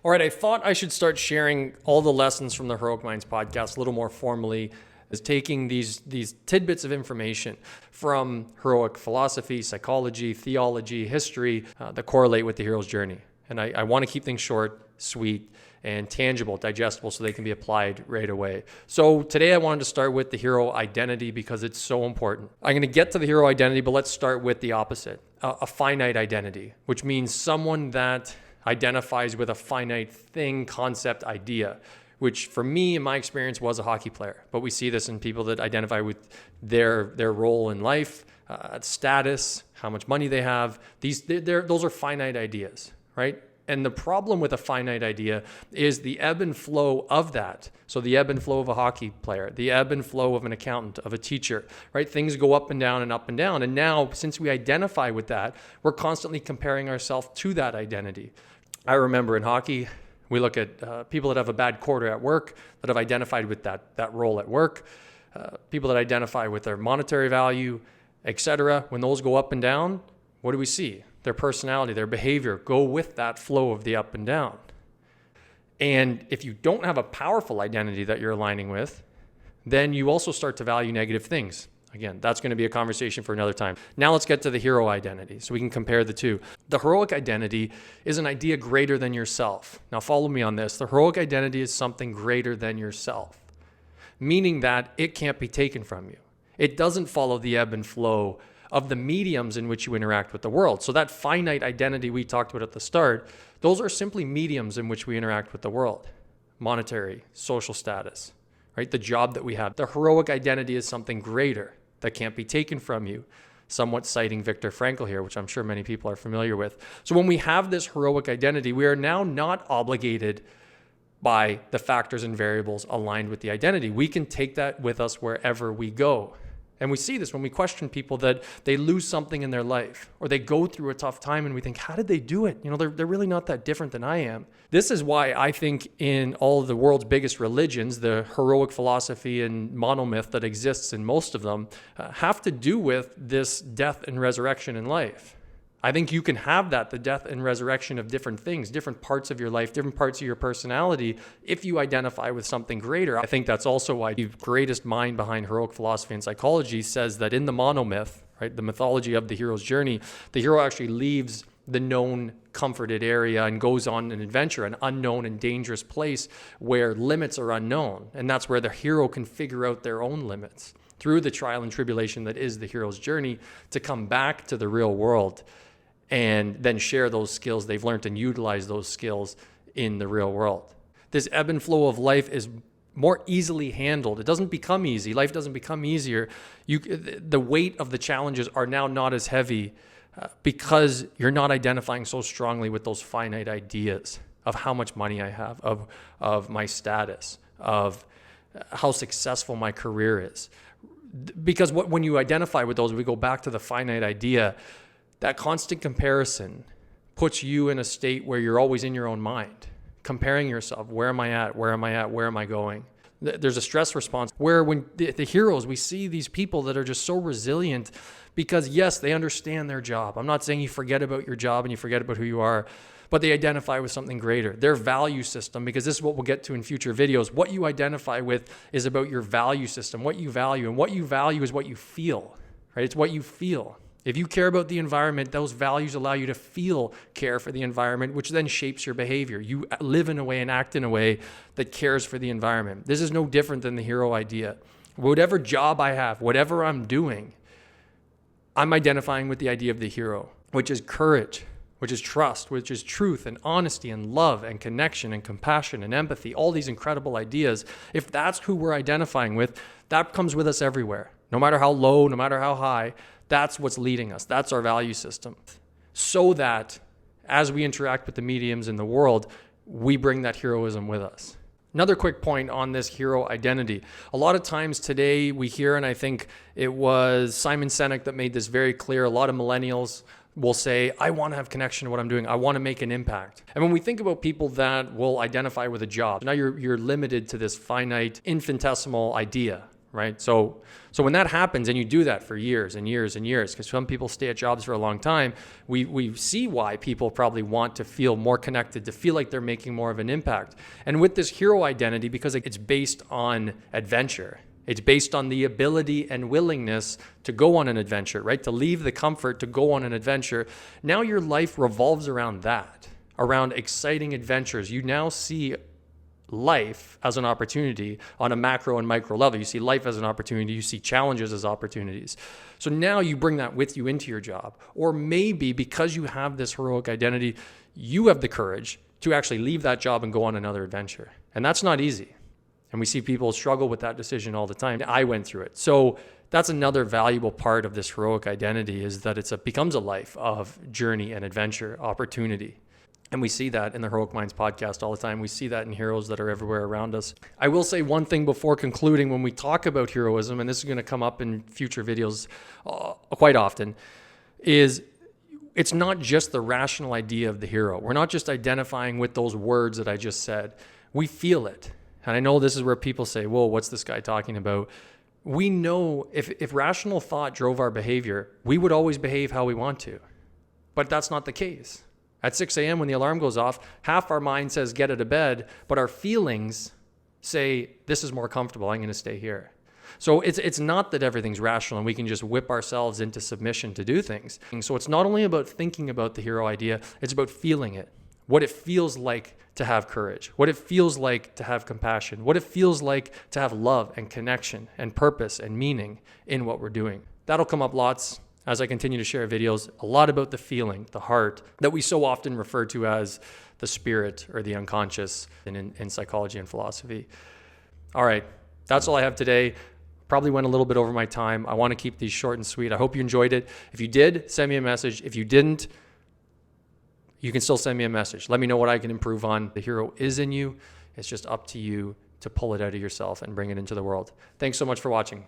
All right, I thought I should start sharing all the lessons from the Heroic Minds podcast a little more formally, is taking these tidbits of information from heroic philosophy, psychology, theology, history that correlate with the hero's journey. And I want to keep things short, sweet, and tangible, digestible, so they can be applied right away. So today I wanted to start with the hero identity because it's so important. I'm going to get to the hero identity, but let's start with the opposite, a finite identity, which means someone that identifies with a finite thing, concept, idea, which for me, in my experience, was a hockey player. But we see this in people that identify with their role in life, status, how much money they have. Those are finite ideas, right? And the problem with a finite idea is the ebb and flow of that. So the ebb and flow of a hockey player, the ebb and flow of an accountant, of a teacher, right? Things go up and down and up and down. And now, since we identify with that, we're constantly comparing ourselves to that identity. I remember in hockey, we look at people that have a bad quarter at work, that have identified with that role at work, people that identify with their monetary value, etc. When those go up and down, what do we see? Their personality, their behavior go with that flow of the up and down. And if you don't have a powerful identity that you're aligning with, then you also start to value negative things. Again, that's going to be a conversation for another time. Now let's get to the hero identity so we can compare the two. The heroic identity is an idea greater than yourself. Now follow me on this. The heroic identity is something greater than yourself, meaning that it can't be taken from you. It doesn't follow the ebb and flow of the mediums in which you interact with the world. So that finite identity we talked about at the start, those are simply mediums in which we interact with the world. Monetary, social status, right? The job that we have. The heroic identity is something greater that can't be taken from you. Somewhat citing Viktor Frankl here, which I'm sure many people are familiar with. So when we have this heroic identity, we are now not obligated by the factors and variables aligned with the identity. We can take that with us wherever we go. And we see this when we question people that they lose something in their life or they go through a tough time and we think, how did they do it? They're really not that different than I am. This is why I think in all of the world's biggest religions, the heroic philosophy and monomyth that exists in most of them have to do with this death and resurrection in life. I think you can have the death and resurrection of different things, different parts of your life, different parts of your personality, if you identify with something greater. I think that's also why the greatest mind behind heroic philosophy and psychology says that in the monomyth, right, the mythology of the hero's journey, the hero actually leaves the known comforted area and goes on an adventure, an unknown and dangerous place where limits are unknown. And that's where the hero can figure out their own limits through the trial and tribulation that is the hero's journey to come back to the real world and then share those skills they've learned and utilize those skills in the real world. This ebb and flow of life is more easily handled. It doesn't become easy. Life doesn't become easier. The weight of the challenges are now not as heavy because you're not identifying so strongly with those finite ideas of how much money I have, of my status, of how successful my career is. Because when you identify with those, we go back to the finite idea. That constant comparison puts you in a state where you're always in your own mind, comparing yourself. Where am I at? Where am I at? Where am I going? There's a stress response where when the heroes, we see these people that are just so resilient because, yes, they understand their job. I'm not saying you forget about your job and you forget about who you are, but they identify with something greater. Their value system, because this is what we'll get to in future videos, what you identify with is about your value system, what you value. And what you value is what you feel, right? It's what you feel. If you care about the environment, those values allow you to feel care for the environment, which then shapes your behavior. You live in a way and act in a way that cares for the environment. This is no different than the hero idea. Whatever job I have, whatever I'm doing, I'm identifying with the idea of the hero, which is courage, which is trust, which is truth and honesty and love and connection and compassion and empathy, all these incredible ideas. If that's who we're identifying with, that comes with us everywhere. No matter how low, no matter how high, that's what's leading us. That's our value system. So that as we interact with the mediums in the world, we bring that heroism with us. Another quick point on this hero identity. A lot of times today we hear, and I think it was Simon Sinek that made this very clear, a lot of millennials will say, I want to have connection to what I'm doing. I want to make an impact. And when we think about people that will identify with a job, now you're limited to this finite, infinitesimal idea, right? So when that happens and you do that for years and years and years, because some people stay at jobs for a long time, we see why people probably want to feel more connected, to feel like they're making more of an impact. And with this hero identity, because it's based on adventure, it's based on the ability and willingness to go on an adventure, right? To leave the comfort, to go on an adventure. Now your life revolves around that, around exciting adventures. You now see life as an opportunity on a macro and micro level. You see life as an opportunity. You see challenges as opportunities. So now you bring that with you into your job. Or maybe because you have this heroic identity, you have the courage to actually leave that job and go on another adventure. And that's not easy. And we see people struggle with that decision all the time. I went through it. So that's another valuable part of this heroic identity, is that it becomes a life of journey and adventure, opportunity. And we see that in the Heroic Minds podcast all the time. We see that in heroes that are everywhere around us. I will say one thing before concluding. When we talk about heroism, and this is going to come up in future videos quite often, is it's not just the rational idea of the hero. We're not just identifying with those words that I just said. We feel it. And I know this is where people say, whoa, what's this guy talking about? We know if rational thought drove our behavior, we would always behave how we want to. But that's not the case. At 6 a.m. when the alarm goes off, half our mind says get out of bed, but our feelings say this is more comfortable, I'm going to stay here. So it's not that everything's rational and we can just whip ourselves into submission to do things. And so it's not only about thinking about the hero idea, it's about feeling it. What it feels like to have courage, what it feels like to have compassion, what it feels like to have love and connection and purpose and meaning in what we're doing. That'll come up lots as I continue to share videos, a lot about the feeling, the heart, that we so often refer to as the spirit or the unconscious in psychology and philosophy. All right, that's all I have today. Probably went a little bit over my time. I want to keep these short and sweet. I hope you enjoyed it. If you did, send me a message. If you didn't, you can still send me a message. Let me know what I can improve on. The hero is in you. It's just up to you to pull it out of yourself and bring it into the world. Thanks so much for watching.